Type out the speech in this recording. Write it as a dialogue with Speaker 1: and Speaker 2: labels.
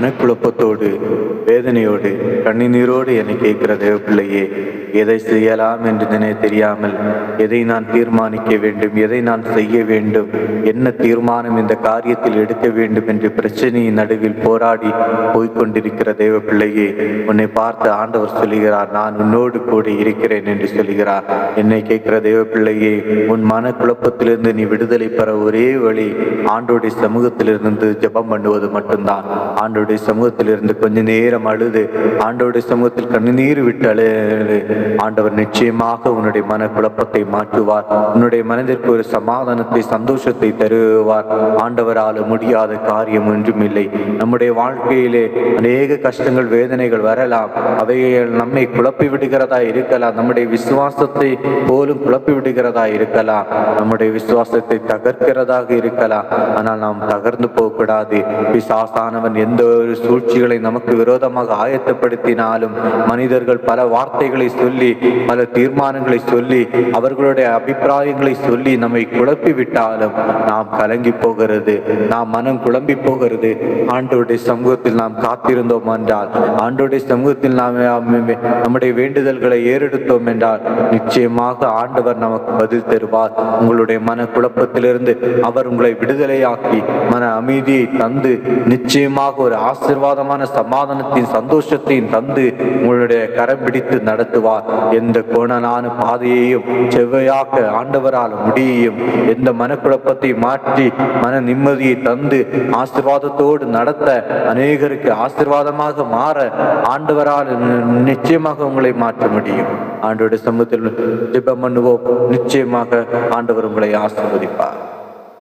Speaker 1: மனக்குழப்பத்தோடு வேதனையோடு கண்ணீரோடு என்னை கேட்கிற தேவ பிள்ளையே, எதை செய்யலாம் என்று தெரியாமல், எதை நான் தீர்மானிக்க வேண்டும், எதை நான் செய்ய வேண்டும், என்ன தீர்மானம் இந்த காரியத்தில் எடுக்க வேண்டும் என்று பிரச்சனையின் நடுவில் போராடி போய்கொண்டிருக்கிற தேவ பிள்ளையே, உன்னை பார்த்து ஆண்டவர் சொல்லுகிறார், நான் உன்னோடு கூட இருக்கிறேன் என்று சொல்லுகிறார். என்னை கேட்கிற தேவ பிள்ளையே, உன் மன குழப்பத்திலிருந்து நீ விடுதலை பெற ஒரே வழி ஆண்டோடைய சமூகத்திலிருந்து ஜெபம் பண்ணுவது மட்டும்தான். ஆண்டோடைய சமூகத்திலிருந்து கொஞ்ச நேரம் அழுது, ஆண்டோடைய சமூகத்தில் கண்ணீர் விட்டு அழுது, ஆண்டவர் நிச்சயமாக உன்னுடைய மன குழப்பத்தை மாற்றுவார். உன்னுடைய மனதிற்கு ஒரு சமாதானத்தை, சந்தோஷத்தை தருவார். ஆண்டவரால் முடியாத காரியம் ஒன்றும் இல்லை. நம்முடைய வாழ்க்கையிலே அநேக கஷ்டங்கள், வேதனைகள் வரலாம். அவைகள் நம்மை குழப்பி விடுகிறதா இருக்கலாம், நம்முடைய விசுவாசத்தை போலும் குழப்பி விடுகிறதா இருக்கலாம், நம்முடைய விசுவாசத்தை தகர்க்கிறதாக இருக்கலாம். ஆனால் நாம் தகர்ந்து போகக்கூடாது. பிசாசானவன் எந்த ஒரு சூழ்ச்சிகளை நமக்கு விரோதமாக ஆயத்தப்படுத்தினாலும், மனிதர்கள் பல வார்த்தைகளை சொல்லி, பல தீர்மானங்களை சொல்லி, அவர்களுடைய அபிப்பிராயங்களை சொல்லி நம்மை குழப்பி விட்டாலும் நாம் கலங்கி போகிறது, நாம் மனம் குழம்பி போகிறது. ஆண்டவருடைய சமூகத்தில் நாம் காத்திருந்தோம் என்றால், ஆண்டவருடைய சமூகத்தில் நாம் நம்முடைய வேண்டுதல்களை ஏறெடுத்தோம் என்றால், நிச்சயமாக ஆண்டவர் நமக்கு பதில் தருவார். உங்களுடைய மன குழப்பத்திலிருந்து அவர் உங்களை விடுதலையாக்கி மன அமைதியை தந்து, நிச்சயமாக ஒரு ஆசீர்வாதமான சமாதானத்தின், சந்தோஷத்தையும் தந்து உங்களுடைய கரம் பிடித்து நடத்துவார். எந்த கோணலான பாதையையும் செவ்வையாக்க ஆண்டவரால் முடியும். எந்த மனக்குழப்பத்தை மாற்றி மன நிம்மதியை தந்து ஆசீர்வாதத்தோடு நடத்த, அநேகருக்கு ஆசீர்வாதமாக மாற ஆண்டவரால் நிச்சயமாக உங்களை மாற்ற முடியும். ஆண்டவருடைய சமூகத்தில் ஜெபம் பண்ணுவோம். நிச்சயமாக ஆண்டவர் உங்களை ஆசீர்வதிப்பார்.